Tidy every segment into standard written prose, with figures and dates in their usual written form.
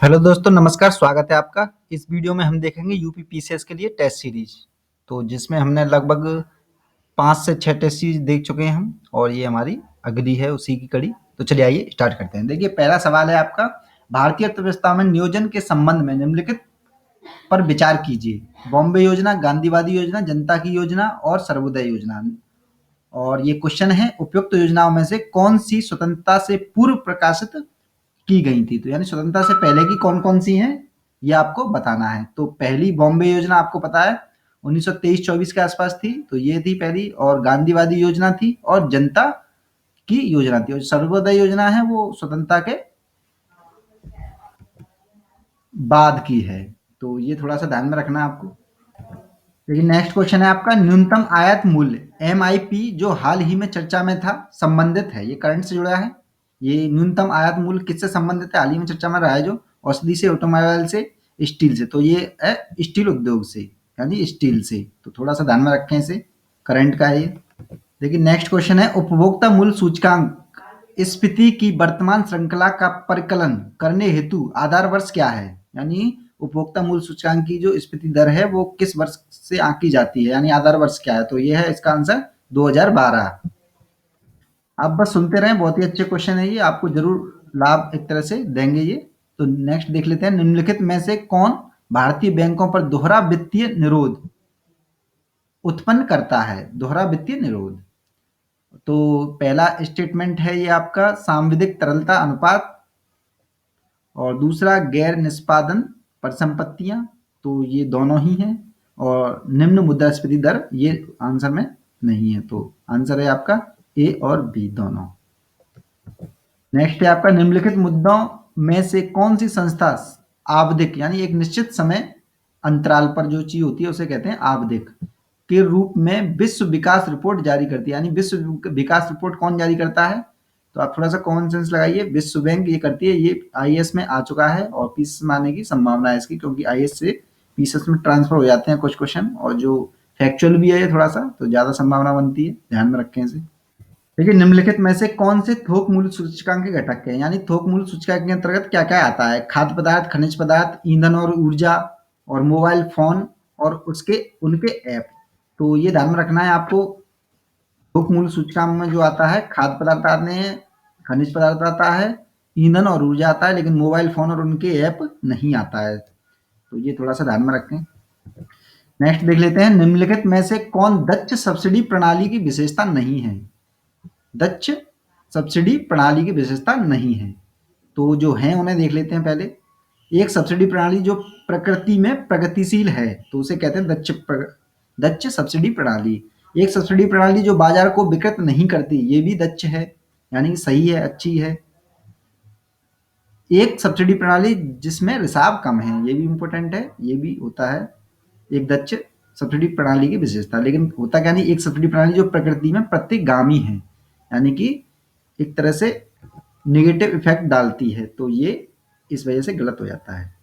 Hello दोस्तों, नमस्कार। स्वागत है आपका। इस वीडियो में हम देखेंगे यूपी पीसीएस के लिए टेस्ट सीरीज। तो जिसमें हमने लगभग 5 से 6 टेस्ट सीरीज देख चुके हैं हम, और ये हमारी अगली है उसी की कड़ी। तो चलिए आइए स्टार्ट करते हैं। देखिए, पहला सवाल है आपका, भारतीय अर्थव्यवस्था में नियोजन के संबंध में निम्नलिखित पर विचार कीजिए। बॉम्बे योजना, गांधीवादी योजना, जनता की योजना और सर्वोदय योजना। और ये क्वेश्चन है, उपयुक्त योजनाओं में से कौन सी स्वतंत्रता से पूर्व प्रकाशित की गई थी। तो यानी स्वतंत्रता से पहले की कौन-कौन सी हैं, ये आपको बताना है। तो पहली बॉम्बे योजना आपको पता है 1923-24 के आसपास थी, तो ये थी पहली। और गांधीवादी योजना थी और जनता की योजना थी। और सर्वोदय योजना है वो स्वतंत्रता के बाद की है। तो ये थोड़ा-सा ध्यान में रखना है आपको। देखिए, नेक्स्ट क्वेश्चन है आपका, न्यूनतम आयात मूल्य एमआईपी जो हाल ही में चर्चा में था, संबंधित है। ये करंट से जुड़ा है। ये न्यूनतम आयात मूल्य किससे संबंधित है? हाल ही में चर्चा में रहा है जो, औषधि से, ऑटोमोबाइल से, स्टील से। तो ये है स्टील उद्योग से, यानी स्टील से। तो थोड़ा सा ध्यान में रखें इसे, करंट का है ये। देखिए, नेक्स्ट क्वेश्चन है, उपभोक्ता मूल्य सूचकांक स्फीति की वर्तमान श्रृंखला का परिकलन करने हेतु आधार वर्ष क्या है? यानी उपभोक्ता मूल्य सूचकांक की जो स्फीति दर है वो किस वर्ष से आंकी जाती है, यानी आधार वर्ष क्या है? तो ये है इसका आंसर 2012। आप बस सुनते रहें, बहुत ही अच्छे क्वेश्चन है ये, आपको जरूर लाभ एक तरह से देंगे ये। तो नेक्स्ट देख लेते हैं, निम्नलिखित में से कौन भारतीय बैंकों पर दोहरा वित्तीय निरोध उत्पन्न करता है? दोहरा वित्तीय निरोध, तो पहला स्टेटमेंट है ये आपका, सांविधिक तरलता अनुपात। और दूसरा, गैर निष्पादन परिसंपत्तियां। तो ये दोनों ही हैं। और निम्न मुद्रास्फीति दर, ये आंसर में नहीं है। तो आंसर है आपका ए और बी दोनों। नेक्स्ट है आपका, निम्नलिखित मुद्दों में से कौन सी संस्था आवधिक, यानी एक निश्चित समय अंतराल पर जो चीज होती है उसे कहते हैं आवधिक, के रूप में विश्व विकास रिपोर्ट जारी करती है? यानी विश्व विकास रिपोर्ट कौन जारी करता है? तो आप थोड़ा सा कॉमन सेंस लगाइए, विश्व बैंक ये करती है। ये आईएएस में आ चुका है और पीसीएस में आने की संभावना है इसकी, क्योंकि आईएएस से पीसीएस में ट्रांसफर हो जाते हैं कुछ क्वेश्चन, और जो फैक्चुअल भी है ये थोड़ा सा, तो ज्यादा संभावना बनती है, ध्यान में रखें इसे। देखिए, निम्नलिखित में से कौन से थोक मूल्य सूचकांक के घटक हैं? यानी थोक मूल्य सूचकांक के अंतर्गत क्या क्या आता है? खाद्य पदार्थ, खनिज पदार्थ, ईंधन और ऊर्जा, और मोबाइल फोन, और उसके उनके ऐप। तो ये ध्यान में रखना है आपको। थोक मूल्य सूचकांक में जो आता है, खाद्य पदार्थ आते हैं, खनिज पदार्थ आता है, ईंधन और ऊर्जा आता है, लेकिन मोबाइल फोन और उनके ऐप नहीं आता है। तो ये थोड़ा सा ध्यान में रखें। नेक्स्ट देख लेते हैं, निम्नलिखित में से कौन दक्ष सब्सिडी प्रणाली की विशेषता नहीं है? दक्ष सब्सिडी प्रणाली की विशेषता नहीं है। तो जो है उन्हें देख लेते हैं पहले। एक सब्सिडी प्रणाली जो प्रकृति में प्रगतिशील है, तो उसे कहते हैं दक्ष सब्सिडी प्रणाली। एक सब्सिडी प्रणाली जो बाजार को विकृत नहीं करती, ये भी दक्ष है, यानी सही है, अच्छी है। एक सब्सिडी प्रणाली जिसमें रिसाव कम है, ये भी इंपॉर्टेंट है, ये भी होता है एक दक्ष सब्सिडी प्रणाली की विशेषता। लेकिन होता क्या नहीं, एक सब्सिडी प्रणाली जो प्रकृति में प्रतिगामी है, यानी कि एक तरह से नेगेटिव इफेक्ट डालती है, तो ये इस वजह से गलत हो जाता है।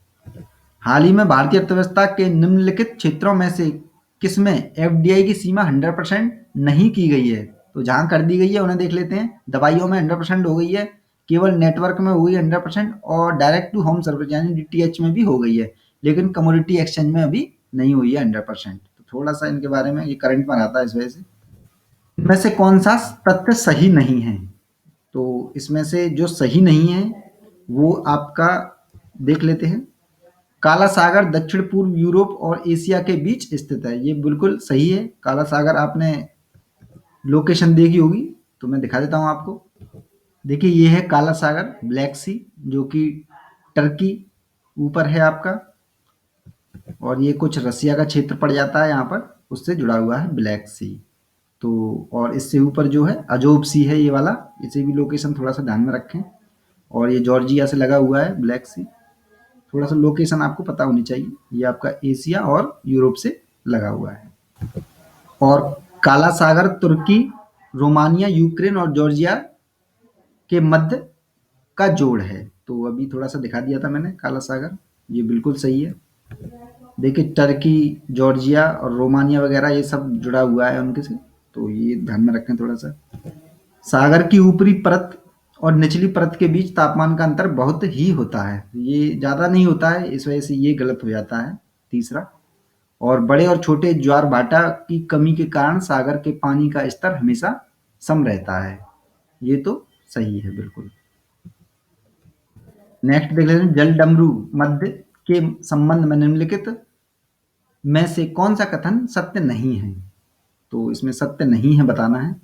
हाल ही में भारतीय अर्थव्यवस्था के निम्नलिखित क्षेत्रों में से किसमें एफडीआई की सीमा 100% नहीं की गई है? तो जहां कर दी गई है उन्हें देख लेते हैं। दवाइयों में 100% हो गई है, केवल नेटवर्क में हो गई 100%, और डायरेक्ट टू होम सर्विस यानी डीटीएच में भी हो गई है, लेकिन कमोडिटी एक्सचेंज में अभी नहीं हुई है 100%। तो थोड़ा सा इनके बारे में, ये करंट में आता है इस वजह से। इनमें से कौन सा तथ्य सही नहीं है? तो इसमें से जो सही नहीं है वो आपका देख लेते हैं। काला सागर दक्षिण पूर्व यूरोप और एशिया के बीच स्थित है, ये बिल्कुल सही है। काला सागर आपने लोकेशन देखी होगी, तो मैं दिखा देता हूँ आपको। देखिए, ये है काला सागर, ब्लैक सी, जो कि टर्की ऊपर है आपका, और ये कुछ रसिया का क्षेत्र पड़ जाता है यहाँ पर, उससे जुड़ा हुआ है ब्लैक सी। तो और इससे ऊपर जो है अजोब सी है ये वाला, इसे भी लोकेशन थोड़ा सा ध्यान में रखें। और ये जॉर्जिया से लगा हुआ है ब्लैक सी, थोड़ा सा लोकेशन आपको पता होनी चाहिए। ये आपका एशिया और यूरोप से लगा हुआ है। और काला सागर तुर्की, रोमानिया, यूक्रेन और जॉर्जिया के मध्य का जोड़ है। तो अभी थोड़ा सा दिखा दिया था मैंने काला सागर, ये बिल्कुल सही है। देखिए, टर्की, जॉर्जिया और रोमानिया वगैरह ये सब जुड़ा हुआ है उनके से, तो ये ध्यान में रखें थोड़ा सा। सागर की ऊपरी परत और निचली परत के बीच तापमान का अंतर बहुत ही होता है। ये ज़्यादा नहीं होता है, इस वजह से ये गलत हो जाता है तीसरा। और बड़े और छोटे ज्वार भाटा की कमी के कारण सागर के पानी का स्तर हमेशा सम रहता है। ये तो सही है बिल्कुल। नेक्स्ट देख लेते हैं, जल डमरू मध्य के संबंध में निम्नलिखित में से कौन सा कथन सत्य नहीं है? तो इसमें सत्य नहीं है बताना है।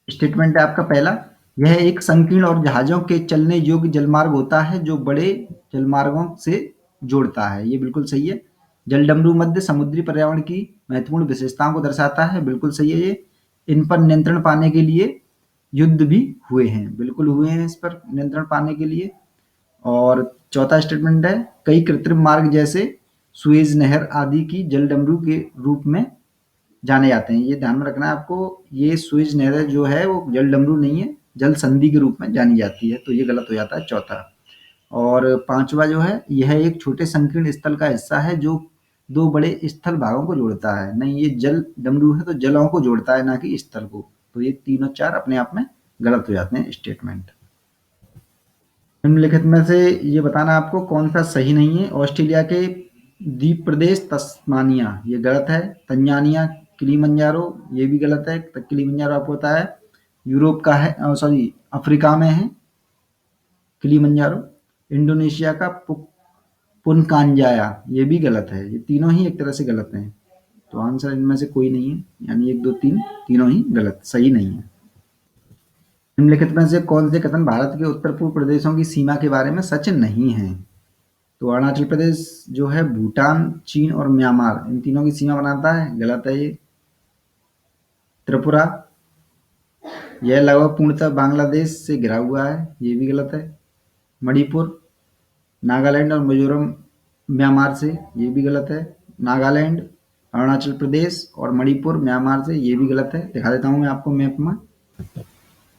स्टेटमेंट है आपका पहला, यह एक संकीर्ण और जहाजों के चलने योग्य जलमार्ग होता है जो बड़े जलमार्गों से जोड़ता है। ये बिल्कुल सही है। जलडमरू मध्य समुद्री पर्यावरण की महत्वपूर्ण विशेषताओं को दर्शाता है। बिल्कुल सही है ये। इन पर नियंत्रण पाने के लिए युद्ध भी हुए हैं। बिल्कुल हुए हैं इस पर नियंत्रण पाने के लिए। और चौथा स्टेटमेंट है, कई कृत्रिम मार्ग जैसे सुएज नहर आदि की जलडमरू के रूप में जाने जाते हैं। ये ध्यान में रखना है आपको। ये सुएज नहर जो है वो जल डमरू नहीं है, जल संधि के रूप में जानी जाती है। तो ये गलत हो जाता है चौथा। और पांचवा जो है, यह एक छोटे संकीर्ण स्थल का हिस्सा है जो दो बड़े स्थल भागों को जोड़ता है। नहीं, ये जल डमरू है तो जलों को जोड़ता है ना कि स्थल को। तो ये तीनों चार अपने आप में गलत हो जाते हैं स्टेटमेंट। निम्नलिखित में से ये बताना आपको कौन सा सही नहीं है। ऑस्ट्रेलिया के द्वीप प्रदेश तस्मानिया, ये गलत है। तंजानिया, किलिमंजारो, ये भी गलत है। किलिमंजारो आपको पता है यूरोप का है, सॉरी अफ्रीका में है किलिमंजारो। इंडोनेशिया का पुनकांजाया, ये भी गलत है। ये तीनों ही एक तरह से गलत हैं। तो आंसर इनमें से कोई नहीं है, यानी एक दो तीन तीनों ही गलत, सही नहीं है। निम्नलिखित में से कौन से कथन भारत के उत्तर पूर्व प्रदेशों की सीमा के बारे में सच नहीं है? तो अरुणाचल प्रदेश जो है भूटान, चीन और म्यांमार, इन तीनों की सीमा बनाता है। गलत है ये। त्रिपुरा, यह लगभग पूर्णतः बांग्लादेश से घिरा हुआ है। ये भी गलत है। मणिपुर, नागालैंड और मिजोरम म्यांमार से, ये भी गलत है। नागालैंड, अरुणाचल प्रदेश और मणिपुर म्यांमार से, ये भी गलत है। दिखा देता हूँ मैं आपको मैप में।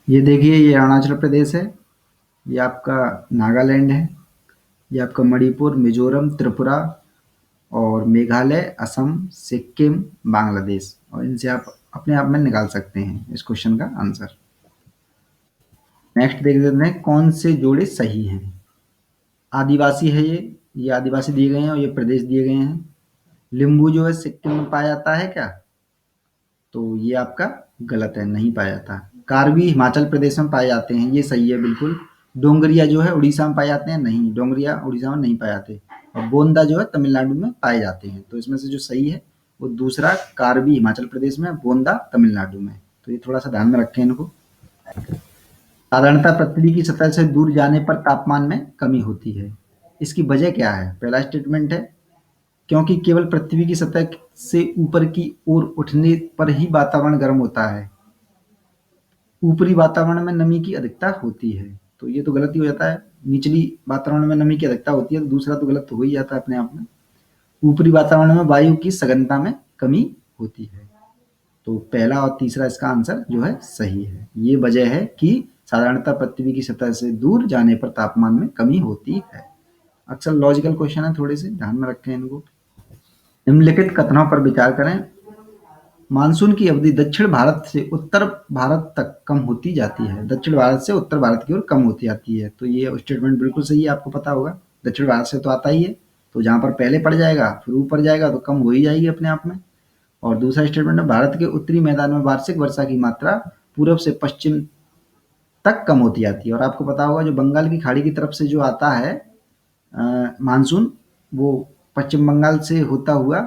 ये देखिए, ये अरुणाचल प्रदेश है, ये आपका नागालैंड है, ये आपका मणिपुर, मिजोरम, त्रिपुरा और मेघालय, असम, सिक्किम, बांग्लादेश। और इनसे आप अपने आप में निकाल सकते हैं इस क्वेश्चन का आंसर। नेक्स्ट देख लेते हैं, कौन से जोड़े सही हैं? आदिवासी है ये आदिवासी दिए गए हैं और ये प्रदेश दिए गए हैं। लिम्बू जो है सिक्किम में पाया जाता है क्या? तो ये आपका गलत है, नहीं पाया जाता। कार्बी हिमाचल प्रदेश में पाए जाते हैं, ये सही है बिल्कुल। डोंगरिया जो है उड़ीसा में पाए जाते हैं, नहीं, डोंगरिया उड़ीसा में नहीं पाए जाते। और बोंदा जो है तमिलनाडु में पाए जाते हैं। तो इसमें से जो सही है वो दूसरा, कार्बी हिमाचल प्रदेश में, बोंदा तमिलनाडु में। तो ये थोड़ा सा ध्यान में रखें इनको। साधारणतः पृथ्वी की सतह से दूर जाने पर तापमान में कमी होती है। इसकी वजह क्या है? पहला स्टेटमेंट है, क्योंकि केवल पृथ्वी की सतह से ऊपर की ओर उठने पर ही वातावरण गर्म होता है। ऊपरी वातावरण में नमी की अधिकता होती है। तो ये तो गलत ही हो जाता है। निचली वातावरण में नमी की अधिकता होती है, तो दूसरा तो गलत हो ही जाता है अपने आप में। ऊपरी वातावरण में वायु की सघनता में कमी होती है। तो पहला और तीसरा इसका आंसर जो है सही है। ये वजह है कि साधारणतः पृथ्वी की सतह से दूर जाने पर तापमान में कमी होती है। अक्सर लॉजिकल क्वेश्चन है, थोड़े से ध्यान में रखें इनको। निम्नलिखित कथनों पर विचार करें। मानसून की अवधि दक्षिण भारत से उत्तर भारत तक कम होती जाती है। दक्षिण भारत से उत्तर भारत की ओर कम होती जाती है। तो ये स्टेटमेंट बिल्कुल सही है, आपको पता होगा। दक्षिण भारत से तो आता ही है, तो जहाँ पर पहले पड़ जाएगा फिर ऊपर जाएगा तो कम हो ही जाएगी अपने आप में। और दूसरा स्टेटमेंट है, भारत के उत्तरी मैदान में वार्षिक वर्षा की मात्रा पूर्व से पश्चिम तक कम होती जाती है। और आपको पता होगा जो बंगाल की खाड़ी की तरफ से जो आता है मानसून, वो पश्चिम बंगाल से होता हुआ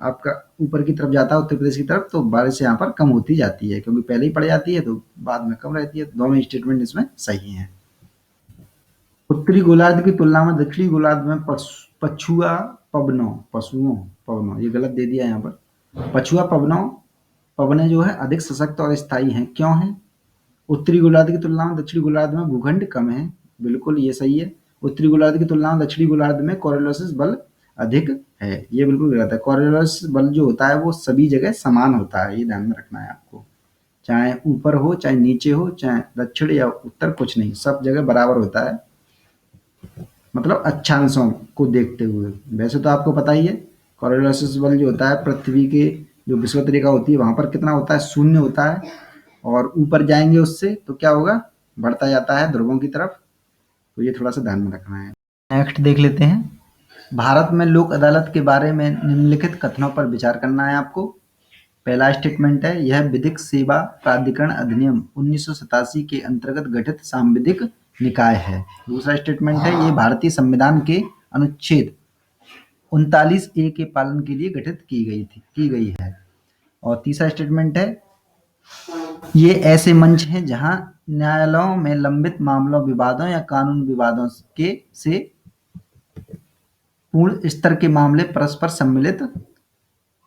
आपका ऊपर की तरफ जाता है, उत्तर प्रदेश की तरफ। तो बारिश यहाँ पर कम होती जाती है, क्योंकि पहले ही पड़ जाती है तो बाद में कम रहती है। दोनों स्टेटमेंट इसमें सही हैं। उत्तरी गोलार्ध की तुलना में दक्षिणी गोलार्ध में पछुआ पवनों, ये गलत दे दिया यहाँ पर। पछुआ पवनें जो है अधिक सशक्त और स्थायी हैं। क्यों है? उत्तरी गोलार्ध की तुलना में दक्षिणी गोलार्ध में भूखंड कम है। बिल्कुल ये सही है। उत्तरी गोलार्ध की तुलना में दक्षिणी गोलार्ध में कोरोलिस बल अधिक है। ये बिल्कुल गलत है। कोरोलिस बल जो होता है वो सभी जगह समान होता है, ये ध्यान में रखना है आपको। चाहे ऊपर हो, चाहे नीचे हो, चाहे दक्षिण या उत्तर, कुछ नहीं, सब जगह बराबर होता है, मतलब अक्षांशों को देखते हुए। वैसे तो आपको पता ही है कोरोलिस बल जो होता है पृथ्वी के जो विषुवत रेखा होती है वहां पर कितना होता है? शून्य होता है। और ऊपर जाएंगे उससे तो क्या होगा? बढ़ता जाता है ध्रुवों की तरफ, तो ये थोड़ा सा ध्यान में रखना है। नेक्स्ट देख लेते हैं, भारत में लोक अदालत के बारे में निम्नलिखित कथनों पर विचार करना है आपको। पहला स्टेटमेंट है, यह विधिक सेवा प्राधिकरण अधिनियम 1987 के अंतर्गत गठित सांविधिक निकाय है। दूसरा स्टेटमेंट है, ये भारतीय संविधान के अनुच्छेद 39A के पालन के लिए गठित की गई है। और तीसरा स्टेटमेंट है, ये ऐसे मंच हैं जहां न्यायालयों में लंबित मामलों, विवादों या कानून विवादों के से पूर्ण स्तर के मामले परस्पर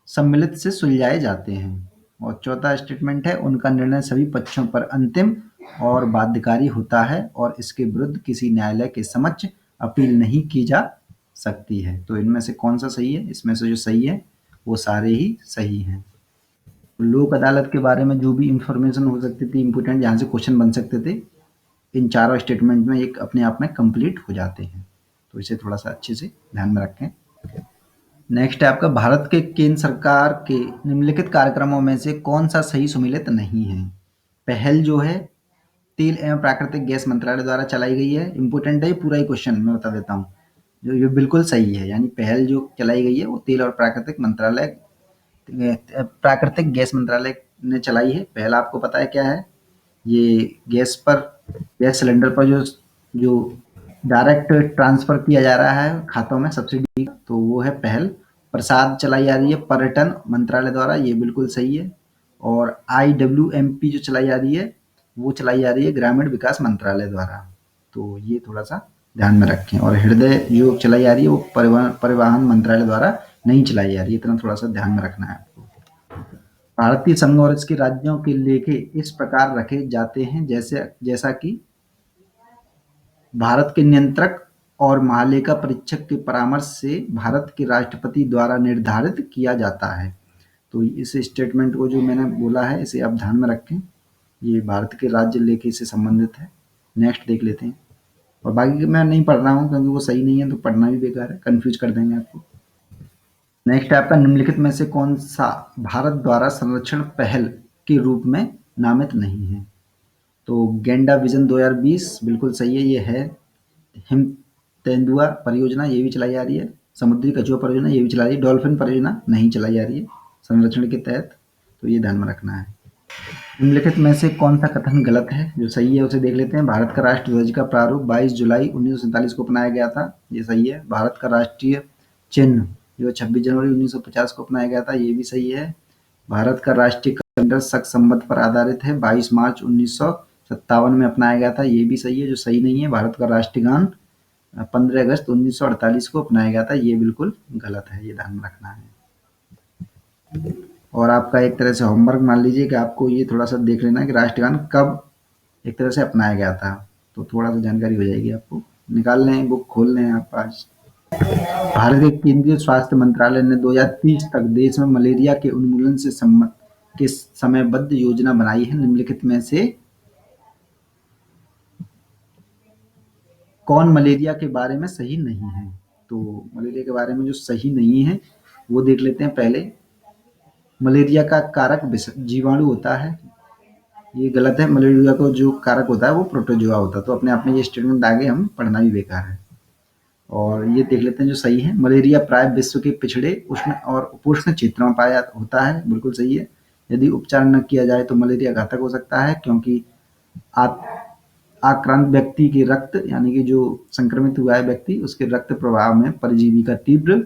सम्मिलित से सुलझाए जाते हैं। और चौथा स्टेटमेंट है, उनका निर्णय सभी पक्षों पर अंतिम और बाध्यकारी होता है और इसके विरुद्ध किसी न्यायालय के समक्ष अपील नहीं की जा सकती है। तो इनमें से कौन सा सही है? इसमें से जो सही है वो सारे ही सही हैं। लोक अदालत के बारे में जो भी इंफॉर्मेशन हो सकती थी इम्पोर्टेंट, जहाँ से क्वेश्चन बन सकते थे, इन चारों स्टेटमेंट में एक अपने आप में कंप्लीट हो जाते हैं। तो इसे थोड़ा सा अच्छे से ध्यान में रखें। नेक्स्ट है आपका, भारत के केंद्र सरकार के निम्नलिखित कार्यक्रमों में से कौन सा सही सुमेलित नहीं है? पहल जो है तेल एवं प्राकृतिक गैस मंत्रालय द्वारा चलाई गई है। इंपोर्टेंट है ये, पूरा ही क्वेश्चन मैं बता देता हूँ। जो ये बिल्कुल सही है, यानी पहल जो चलाई गई है वो तेल और प्राकृतिक गैस मंत्रालय ने चलाई है। पहला आपको पता है क्या है? ये गैस सिलेंडर पर जो डायरेक्ट ट्रांसफर किया जा रहा है खातों में सब्सिडी, तो वो है पहल। प्रसाद चलाई जा रही है पर्यटन मंत्रालय द्वारा, ये बिल्कुल सही है। और IWMP जो चलाई जा रही है वो चलाई जा रही है ग्रामीण विकास मंत्रालय द्वारा, तो ये थोड़ा सा ध्यान में रखें। और हृदय जो चलाई जा रही है वो परिवहन मंत्रालय द्वारा नहीं चलाई जा रही है, इतना थोड़ा सा ध्यान में रखना है आपको। भारतीय संघ और इसके राज्यों के लेखे इस प्रकार रखे जाते हैं जैसा कि भारत के नियंत्रक और महालेखा परीक्षक के परामर्श से भारत के राष्ट्रपति द्वारा निर्धारित किया जाता है। तो इस स्टेटमेंट को जो मैंने बोला है इसे आप ध्यान में रखें, ये भारत के राज्य लेखे से संबंधित है। नेक्स्ट देख लेते हैं, और बाकी मैं नहीं पढ़ रहा हूँ क्योंकि वो सही नहीं है, तो पढ़ना भी बेकार है, कंफ्यूज कर देंगे आपको। नेक्स्ट आपका, निम्नलिखित में से कौन सा भारत द्वारा संरक्षण पहल के रूप में नामित नहीं है? तो गेंडा विजन 2020 बिल्कुल सही है, ये है। हिम तेंदुआ परियोजना ये भी चलाई जा रही है। समुद्री कछुआ परियोजना ये भी चलाई जा रही है। डॉल्फिन परियोजना नहीं चलाई जा रही है संरक्षण के तहत, तो ये ध्यान में रखना है। निम्नलिखित में से कौन सा कथन गलत है? जो सही है उसे देख लेते हैं। भारत का राष्ट्र ध्वज का प्रारूप 22 जुलाई 1947 को अपनाया गया था, ये सही है। भारत का राष्ट्रीय चिन्ह जो 26 जनवरी 1950 को अपनाया गया था, ये भी सही है। भारत का राष्ट्रीय कैलेंडर शक संवत पर आधारित है, 22 मार्च 1957 में अपनाया गया था, ये भी सही है। जो सही नहीं है, भारत का राष्ट्रीय गान 15 अगस्त 1948 को अपनाया गया था, ये बिल्कुल गलत है, ये ध्यान में रखना है। और आपका एक तरह से होमवर्क मान लीजिए कि आपको ये थोड़ा सा देख लेना है कि राष्ट्रगान कब एक तरह से अपनाया गया था, तो थोड़ा सा जानकारी हो जाएगी आपको। निकाल लें, बुक खोल लें आप आज। भारत के केंद्रीय स्वास्थ्य मंत्रालय ने 2030 तक देश में मलेरिया के उन्मूलन से संबंध के समयबद्ध योजना बनाई है। निम्नलिखित में से कौन मलेरिया के बारे में सही नहीं है? तो मलेरिया के बारे में जो सही नहीं है वो देख लेते हैं पहले। मलेरिया का कारक जीवाणु होता है, ये गलत है। मलेरिया को जो कारक होता है वो प्रोटोजोआ होता है, तो अपने आप में ये स्टेटमेंट आगे हम पढ़ना भी बेकार है। और ये देख लेते हैं जो सही है। मलेरिया प्राय विश्व के पिछड़े उष्ण और उपोष्ण क्षेत्रों में पाया होता है, बिल्कुल सही है। यदि उपचार न किया जाए तो मलेरिया घातक हो सकता है, क्योंकि आक्रांत व्यक्ति के रक्त, यानी कि जो संक्रमित हुआ है व्यक्ति, उसके रक्त प्रवाह में परजीवी का तीव्र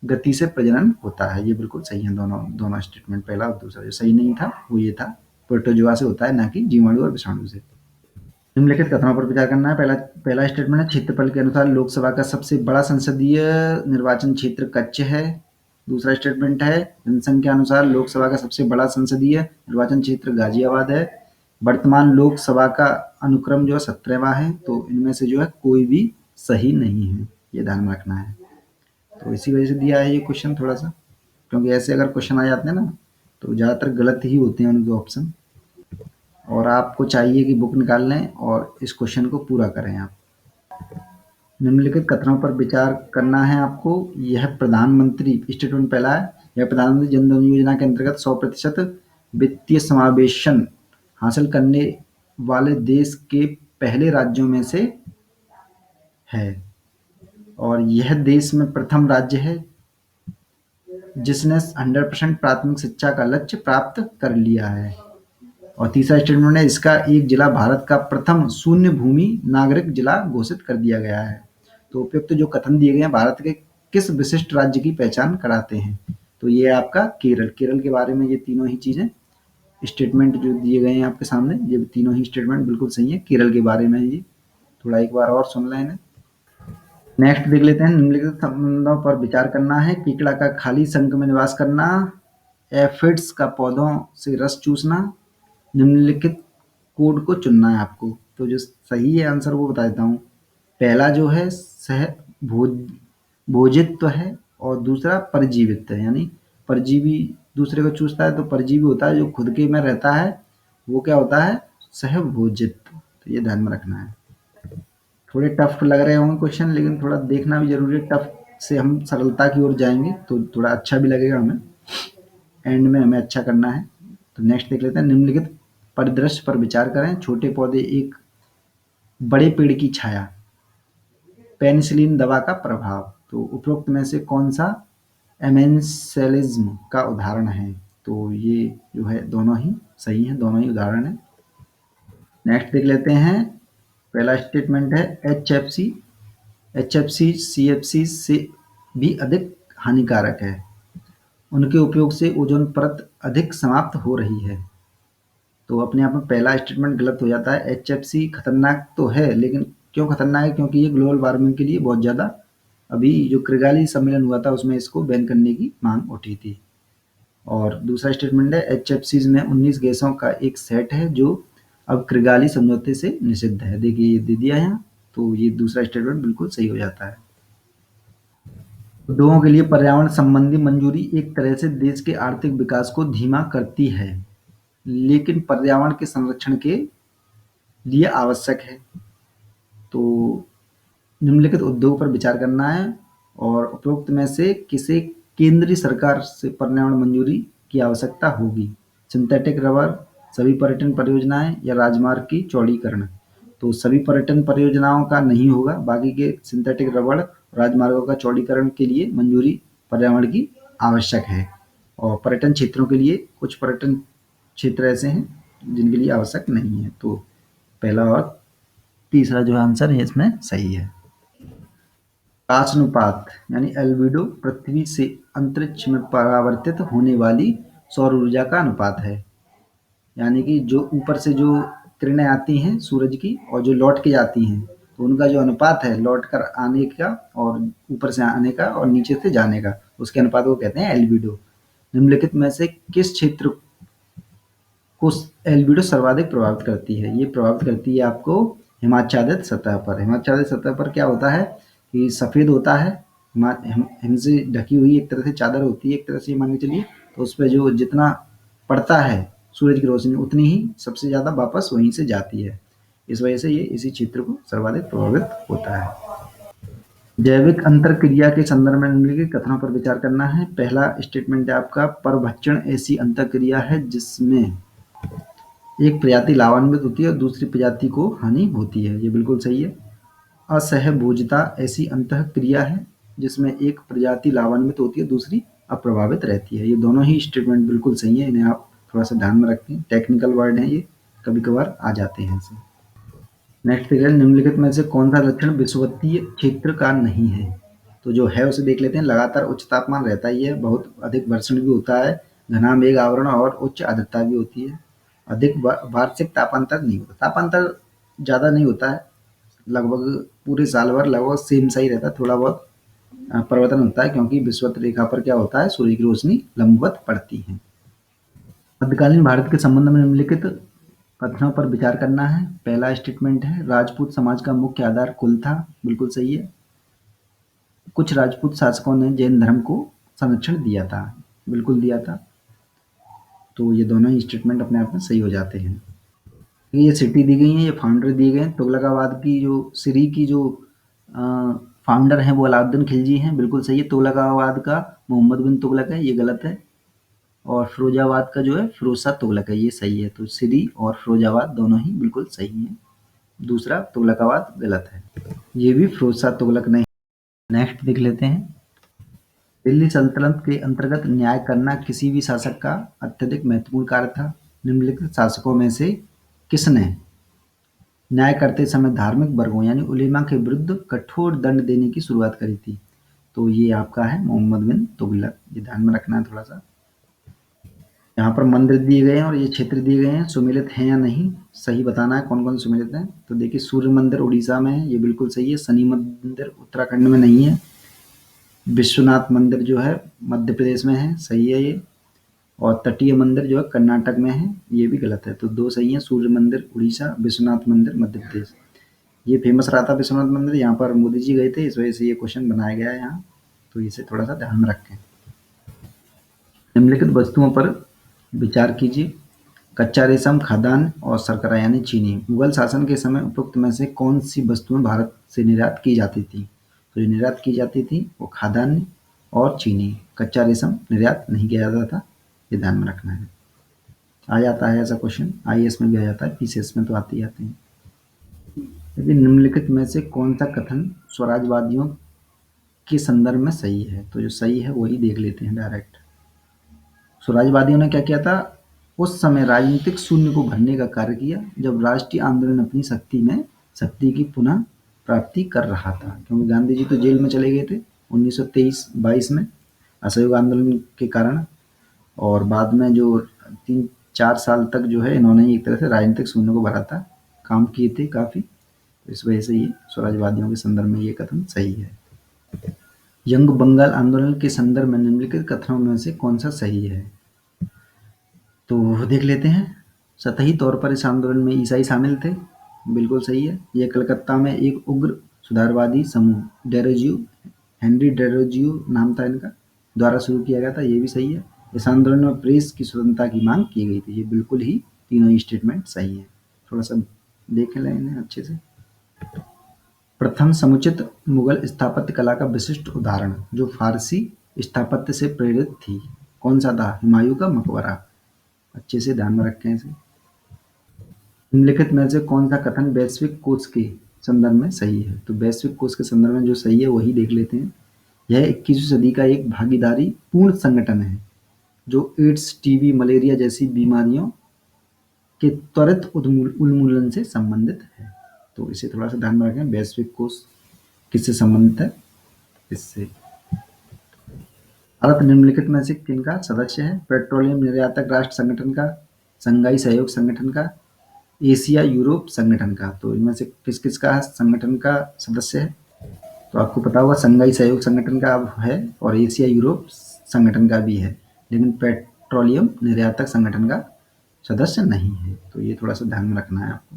गति से प्रजनन होता है, ये बिल्कुल सही है। दोनों स्टेटमेंट, पहला और दूसरा। जो सही नहीं था वो ये था, प्रोटोजोआ से होता है, ना कि जीवाणु और विषाणु से। निम्नलिखित कथनों पर विचार करना है। पहला स्टेटमेंट है, क्षेत्रफल के अनुसार लोकसभा का सबसे बड़ा संसदीय निर्वाचन क्षेत्र कच्छ है। दूसरा स्टेटमेंट है, जनसंख्या अनुसार लोकसभा का सबसे बड़ा संसदीय निर्वाचन क्षेत्र गाजियाबाद है। वर्तमान लोकसभा का अनुक्रम जो है 17वां है, तो इनमें से जो है कोई भी सही नहीं है, ये ध्यान में रखना है। तो इसी वजह से दिया है ये क्वेश्चन थोड़ा सा, क्योंकि ऐसे अगर क्वेश्चन आ जाते हैं ना तो ज़्यादातर गलत ही होते हैं उनके ऑप्शन। और आपको चाहिए कि बुक निकाल लें और इस क्वेश्चन को पूरा करें आप। निम्नलिखित कथनों पर विचार करना है आपको। यह प्रधानमंत्री, स्टेटमेंट पहला है, यह प्रधानमंत्री जन धन योजना के अंतर्गत 100% वित्तीय समावेशन हासिल करने वाले देश के पहले राज्यों में से है और यह देश में प्रथम राज्य है जिसने 100% प्राथमिक शिक्षा का लक्ष्य प्राप्त कर लिया है। और तीसरा स्टेटमेंट है, इसका एक जिला भारत का प्रथम शून्य भूमि नागरिक जिला घोषित कर दिया गया है। तो उपयुक्त जो कथन दिए गए हैं भारत के किस विशिष्ट राज्य की पहचान कराते हैं, तो ये है आपका केरल। केरल के बारे में ये तीनों ही चीजें स्टेटमेंट जो दिए गए हैं आपके सामने, ये तीनों ही स्टेटमेंट बिल्कुल सही है, केरल के बारे में है ये। थोड़ा एक बार और सुन लें इन्हें। नेक्स्ट देख लेते हैं, निम्नलिखित संबंधों पर विचार करना है। कीकड़ा का खाली संघ में निवास करना, एफिड्स का पौधों से रस चूसना, निम्नलिखित कोड को चुनना है आपको। तो जो सही है आंसर वो बता देता हूँ। पहला जो है सह भोज भोजित्व है और दूसरा परजीवित्व है, यानी परजीवी दूसरे को चूसता है तो परजीवी होता है, जो खुद के में रहता है वो क्या होता है, सहभोजित्व। तो ये ध्यान में रखना है। थोड़े टफ लग रहे होंगे क्वेश्चन, लेकिन थोड़ा देखना भी जरूरी है। टफ से हम सरलता की ओर जाएंगे तो थोड़ा अच्छा भी लगेगा हमें, एंड में हमें अच्छा करना है। तो नेक्स्ट देख लेते हैं, निम्नलिखित परिदृश्य पर विचार करें। छोटे पौधे एक बड़े पेड़ की छाया, पेनिसिलिन दवा का प्रभाव। तो उपरोक्त में से कौन सा एमेंसेलिज्म का उदाहरण है, तो ये जो है दोनों ही सही है, दोनों ही उदाहरण है। नेक्स्ट देख लेते हैं, पहला स्टेटमेंट है एचएफसी। एचएफसी सीएफसी से भी अधिक हानिकारक है, उनके उपयोग से ओजोन परत अधिक समाप्त हो रही है। तो अपने आप में पहला स्टेटमेंट गलत हो जाता है। एचएफसी खतरनाक तो है, लेकिन क्यों खतरनाक है, क्योंकि ये ग्लोबल वार्मिंग के लिए बहुत ज़्यादा, अभी जो किगाली सम्मेलन हुआ था उसमें इसको बैन करने की मांग उठी थी। और दूसरा स्टेटमेंट है एचएफसीज में 19 गैसों का एक सेट है जो अब किगाली समझौते से निषिद्ध है। देखिए ये दे दिया है यहाँ, तो ये दूसरा स्टेटमेंट बिल्कुल सही हो जाता है। उद्योगों के लिए पर्यावरण संबंधी मंजूरी एक तरह से देश के आर्थिक विकास को धीमा करती है, लेकिन पर्यावरण के संरक्षण के लिए आवश्यक है। तो निम्नलिखित उद्योग पर विचार करना है और उपरोक्त में से किसे केंद्रीय सरकार से पर्यावरण मंजूरी की आवश्यकता होगी। सिंथेटिक रबर, सभी पर्यटन परियोजनाएं या राजमार्ग की चौड़ीकरण। तो सभी पर्यटन परियोजनाओं का नहीं होगा, बाकी के सिंथेटिक रबड़, राजमार्गों का चौड़ीकरण के लिए मंजूरी पर्यावरण की आवश्यक है। और पर्यटन क्षेत्रों के लिए कुछ पर्यटन क्षेत्र ऐसे हैं जिनके लिए आवश्यक नहीं है। तो पहला और तीसरा जो आंसर है इसमें सही है। प्रकाशानुपात यानी एल्बिडो पृथ्वी से अंतरिक्ष में परावर्तित होने वाली सौर ऊर्जा का अनुपात है, यानी कि जो ऊपर से जो किरणें आती हैं सूरज की और जो लौट के जाती हैं, तो उनका जो अनुपात है लौट कर आने का और ऊपर से आने का और नीचे से जाने का, उसके अनुपात को कहते हैं एल्बिडो। निम्नलिखित में से किस क्षेत्र को एल्बिडो सर्वाधिक प्रभावित करती है? ये प्रभावित करती है आपको हिमाच्छादित सतह पर। हिमाच्छादित सतह पर क्या होता है कि सफ़ेद होता है, हिम से ढकी हुई एक तरह से चादर होती है, एक तरह से मान के चलिए। तो उस पर जो जितना पड़ता है सूरज की रोशनी, उतनी ही सबसे ज़्यादा वापस वहीं से जाती है। इस वजह से ये इसी क्षेत्र को सर्वाधिक प्रभावित होता है। जैविक अंतर क्रिया के संदर्भ में निम्नलिखित कथनों पर विचार करना है। पहला स्टेटमेंट है आपका, परभक्षण ऐसी अंतर क्रिया है जिसमें एक प्रजाति लाभान्वित होती है और दूसरी प्रजाति को हानि होती है। ये बिल्कुल सही है। असहभोजता ऐसी अंतः क्रिया है जिसमें एक प्रजाति लाभान्वित होती है, दूसरी अप्रभावित रहती है। ये दोनों ही स्टेटमेंट बिल्कुल सही है, इन्हें आप थोड़ा सा ध्यान में रखें। टेक्निकल वर्ड हैं ये, कभी कभार आ जाते हैं ऐसे। नेक्स्ट देखिए, निम्नलिखित में से कौन सा लक्षण विषुवतीय क्षेत्र का नहीं है? तो जो है उसे देख लेते हैं। लगातार उच्च तापमान रहता ही है, बहुत अधिक वर्षण भी होता है, घना मेघ आवरण और उच्च आर्द्रता भी होती है। अधिक वार्षिक तापांतर नहीं होता, तापांतर ज़्यादा नहीं होता है, लगभग पूरे साल भर लगभग सेम सा ही रहता है। थोड़ा बहुत परिवर्तन होता है क्योंकि विषुवत रेखा पर क्या होता है, सूर्य की रोशनी लंबवत पड़ती है। मध्यकालीन भारत के संबंध में निम्नलिखित कथनों पर विचार करना है। पहला स्टेटमेंट है, राजपूत समाज का मुख्य आधार कुल था। बिल्कुल सही है। कुछ राजपूत शासकों ने जैन धर्म को संरक्षण दिया था। बिल्कुल दिया था। तो ये दोनों ही स्टेटमेंट अपने आप में सही हो जाते हैं। ये सिटी दी गई है, ये फाउंडर दिए गए हैं। तुगलकाबाद की जो सिरी की जो फाउंडर हैं वो अलाउद्दीन खिलजी हैं। बिल्कुल सही है। तुगलकाबाद का मोहम्मद बिन तुगलक है, ये गलत है। और फिरोजाबाद का जो है फिरोज तुगलक है, ये सही है। तो सिरी और फिरोजाबाद दोनों ही बिल्कुल सही हैं। दूसरा तुगलकाबाद गलत है, ये भी फिरोज तुगलक नहीं। नेक्स्ट देख लेते हैं। दिल्ली सल्तनत के अंतर्गत न्याय करना किसी भी शासक का अत्यधिक महत्वपूर्ण कार्य था। निम्नलिखित शासकों में से किसने न्याय करते समय धार्मिक वर्गों यानी उलेमा के विरुद्ध कठोर दंड देने की शुरुआत करी थी? तो ये आपका है मोहम्मद बिन तुगलक। ये ध्यान में रखना है थोड़ा सा। यहाँ पर मंदिर दिए गए हैं और ये क्षेत्र दिए गए हैं, सुमेलित हैं या नहीं, सही बताना है कौन कौन सुमेलित हैं। तो देखिए सूर्य मंदिर उड़ीसा में है, ये बिल्कुल सही है। शनि मंदिर उत्तराखंड में नहीं है। विश्वनाथ मंदिर जो है मध्य प्रदेश में है, सही है ये। और तटीय मंदिर जो है कर्नाटक में है, ये भी गलत है। तो दो सही है, सूर्य मंदिर उड़ीसा, विश्वनाथ मंदिर मध्य प्रदेश। ये फेमस रहा था विश्वनाथ मंदिर, यहाँ पर मोदी जी गए थे, इस वजह से ये क्वेश्चन बनाया गया है यहाँ। तो इसे थोड़ा सा ध्यान में रखें। निम्नलिखित वस्तुओं पर विचार कीजिए। कच्चा रेशम, खाद्यान्न और शर्करा यानी चीनी। मुगल शासन के समय उपरोक्त में से कौन सी वस्तुएं भारत से निर्यात की जाती थी? तो जो निर्यात की जाती थी वो खाद्यान्न और चीनी। कच्चा रेशम निर्यात नहीं किया जाता था, ये ध्यान में रखना है। आ जाता है ऐसा क्वेश्चन, आईएएस में भी आ जाता है, पीसीएस में तो आते ही आते हैं। लेकिन निम्नलिखित में से कौन सा कथन स्वराजवादियों के संदर्भ में सही है? तो जो सही है वही देख लेते हैं डायरेक्ट। स्वराजवादियों ने क्या किया था? उस समय राजनीतिक शून्य को भरने का कार्य किया जब राष्ट्रीय आंदोलन अपनी शक्ति की पुनः प्राप्ति कर रहा था। क्योंकि गांधी जी तो जेल में चले गए थे 1923-22 में असहयोग आंदोलन के कारण, और बाद में जो 3-4 साल तक जो है इन्होंने एक तरह से राजनीतिक शून्य को भरा था, काम किए थे काफ़ी। इस वजह से ये स्वराजवादियों के संदर्भ में ये कथन सही है। यंग बंगाल आंदोलन के संदर्भ में निम्नलिखित कथनों में से कौन सा सही है? तो देख लेते हैं। सतही तौर पर इस आंदोलन में ईसाई शामिल थे, बिल्कुल सही है। यह कलकत्ता में एक उग्र सुधारवादी समूह डेरोजियो, हेनरी डेरोजियो नाम था इनका, द्वारा शुरू किया गया था, ये भी सही है। इस आंदोलन में प्रेस की स्वतंत्रता की मांग की गई थी, ये बिल्कुल ही तीनों ही स्टेटमेंट सही है। थोड़ा सा देख लें इन्हें अच्छे से। प्रथम समुचित मुगल स्थापत्य कला का विशिष्ट उदाहरण जो फारसी स्थापत्य से प्रेरित थी, कौन सा था? हुमायूं का मकबरा। अच्छे से ध्यान में रखें इसे। निम्नलिखित में से कौन सा कथन वैश्विक कोष के संदर्भ में सही है? तो वैश्विक कोष के संदर्भ में जो सही है वही देख लेते हैं। यह 21वीं सदी का एक भागीदारी पूर्ण संगठन है जो एड्स, टीबी, मलेरिया जैसी बीमारियों के त्वरित उन्मूलन से संबंधित है। तो इसे थोड़ा सा ध्यान में रखें। वैश्विक कोष किससे संबंधित है? इससे। भारत निम्नलिखित में से किनका सदस्य है? पेट्रोलियम निर्यातक राष्ट्र संगठन का, संघाई सहयोग संगठन का, एशिया यूरोप संगठन का। तो इनमें से किस किस का संगठन का सदस्य है? तो आपको पता होगा संघाई सहयोग संगठन का है और एशिया यूरोप संगठन का भी है, लेकिन पेट्रोलियम निर्यातक संगठन का सदस्य नहीं है। तो ये थोड़ा सा ध्यान में रखना है आपको।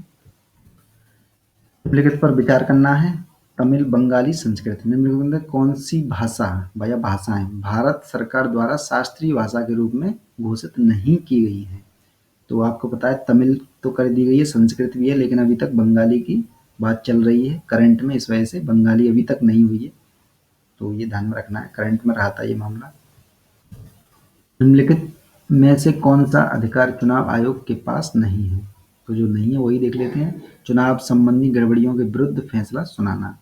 निम्नलिखित पर विचार करना है। तमिल, बंगाली, संस्कृत, निम्नलिखित में कौन सी भाषा या भाषाएं भारत सरकार द्वारा शास्त्रीय भाषा के रूप में घोषित नहीं की गई हैं? तो आपको पता है तमिल तो कर दी गई है, संस्कृत भी है, लेकिन अभी तक बंगाली की बात चल रही है करंट में, इस वजह से बंगाली अभी तक नहीं हुई है। तो ये ध्यान में रखना है, करंट में रहा था ये मामला। निम्नलिखित में से कौन सा अधिकार चुनाव आयोग के पास नहीं है? तो जो नहीं है वही देख लेते हैं। चुनाव संबंधी गड़बड़ियों के विरुद्ध फैसला सुनाना,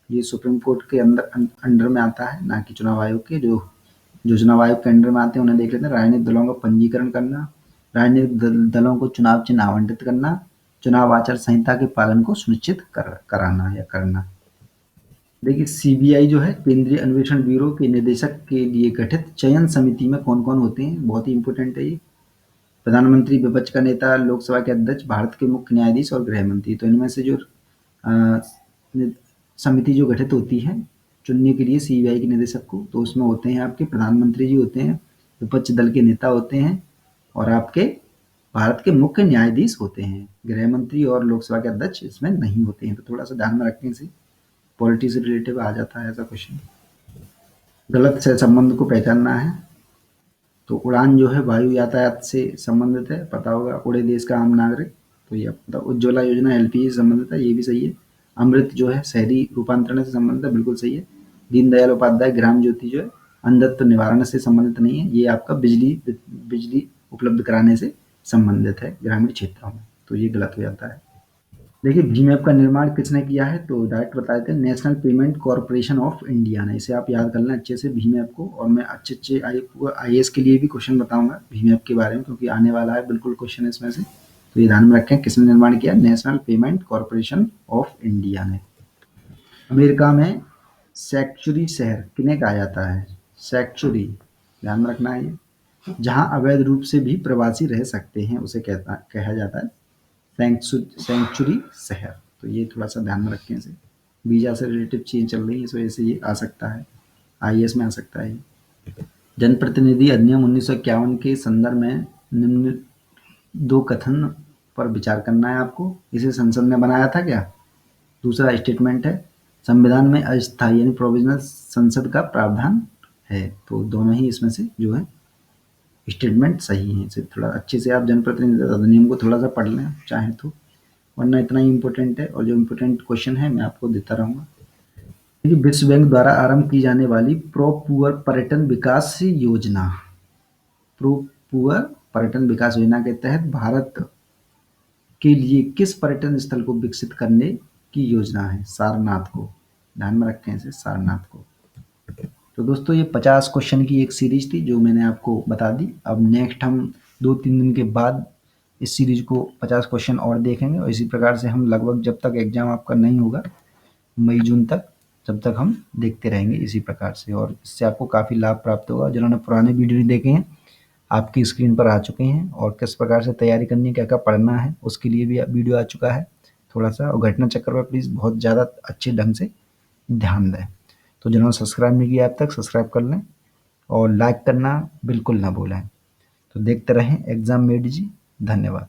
ये सुप्रीम कोर्ट के अंडर में आता है, ना कि चुनाव आयोग के। जो जो चुनाव आयोग के अंडर में आते हैं उन्हें देख लेते हैं। राजनीतिक दलों का पंजीकरण करना, राजनीतिक दलों को चुनाव चिन्ह आवंटित करना, चुनाव आचार संहिता के पालन को सुनिश्चित कराना या करना। देखिए सीबीआई जो है केंद्रीय अन्वेषण ब्यूरो के निदेशक के लिए गठित चयन समिति में कौन कौन होते हैं? बहुत ही इंपॉर्टेंट है ये। प्रधानमंत्री, विपक्ष का नेता, लोकसभा के अध्यक्ष, भारत के मुख्य न्यायाधीश और गृह मंत्री। तो इनमें से जो समिति जो गठित होती है चुनने के लिए सीबीआई के निदेशक को, तो उसमें होते हैं आपके प्रधानमंत्री जी होते हैं, विपक्ष दल के नेता होते हैं और आपके भारत के मुख्य न्यायाधीश होते हैं। गृह मंत्री और लोकसभा के अध्यक्ष इसमें नहीं होते हैं। तो थोड़ा सा ध्यान में रखने से पॉलिटी से रिलेटिव आ जाता है ऐसा क्वेश्चन। गलत से संबंध को पहचानना है। तो उड़ान जो है वायु यातायात से संबंधित है, पता होगा, उड़े देश का आम नागरिक। तो ये पता। उज्ज्वला योजना एलपीजी से संबंधित है, ये भी सही है। अमृत जो है शहरी रूपांतरण से संबंधित है, बिल्कुल सही है। दीनदयाल उपाध्याय ग्राम ज्योति जो है अंधत्व निवारण से संबंधित नहीं है, ये आपका बिजली उपलब्ध कराने से संबंधित है ग्रामीण क्षेत्रों में, तो ये गलत हो जाता है। देखिए भीम ऐप का निर्माण किसने किया है, तो डायरेक्ट बता देते हैं, national payment corporation of India ने। इसे आप याद कर लें अच्छे से भीम ऐप को, और मैं अच्छे आईएएस के लिए भी क्वेश्चन बताऊंगा भीम ऐप के बारे में, क्योंकि आने वाला है बिल्कुल क्वेश्चन इसमें से, तो ये ध्यान में रखें किसने निर्माण किया, national payment corporation of India ने। अमेरिका में सैक्चुरी शहर किन्हें कहा जाता है, सैक्चुरी, ध्यान में रखना है ये, जहाँ अवैध रूप से भी प्रवासी रह सकते हैं उसे कहा जाता है सेंचुरी शहर। तो ये थोड़ा सा ध्यान में रखें इसे, वीजा से रिलेटेड चीज़ चल रही है, इस वजह से ये आ सकता है, आईएएस में आ सकता है ये। जनप्रतिनिधि अधिनियम 1951 के संदर्भ में निम्न दो कथन पर विचार करना है आपको। इसे संसद ने बनाया था क्या, दूसरा स्टेटमेंट है, संविधान में अस्थायी यानी प्रोविजनल संसद का प्रावधान है, तो दोनों ही इसमें से जो है स्टेटमेंट सही है। इसे थोड़ा अच्छे से आप जनप्रतिनिधि अधिनियम को थोड़ा सा पढ़ लें चाहें तो, वरना इतना ही इम्पोर्टेंट है, और जो इम्पोर्टेंट क्वेश्चन है मैं आपको देता रहूँगा। देखिए विश्व बैंक द्वारा आरंभ की जाने वाली प्रो पुअर पर्यटन विकास योजना, प्रो पुअर पर्यटन विकास योजना के तहत भारत के लिए किस पर्यटन स्थल को विकसित करने की योजना है, सारनाथ को, ध्यान में रखें इसे, सारनाथ को। तो दोस्तों ये 50 क्वेश्चन की एक सीरीज थी जो मैंने आपको बता दी। अब नेक्स्ट हम 2-3 दिन के बाद इस सीरीज को 50 क्वेश्चन और देखेंगे, और इसी प्रकार से हम लगभग जब तक एग्जाम आपका नहीं होगा मई जून तक, जब तक हम देखते रहेंगे इसी प्रकार से, और इससे आपको काफ़ी लाभ प्राप्त होगा। जिन्होंने पुराने वीडियो नहीं देखे हैं आपकी स्क्रीन पर आ चुके हैं, और किस प्रकार से तैयारी करनी है, क्या क्या पढ़ना है, उसके लिए भी वीडियो आ चुका है थोड़ा सा। और घटना चक्र पर प्लीज़ बहुत ज़्यादा अच्छे ढंग से ध्यान दें। तो जिन्होंने सब्सक्राइब नहीं किया अब तक सब्सक्राइब कर लें, और लाइक करना बिल्कुल ना भूलें। तो देखते रहें एग्ज़ाम मेड जी। धन्यवाद।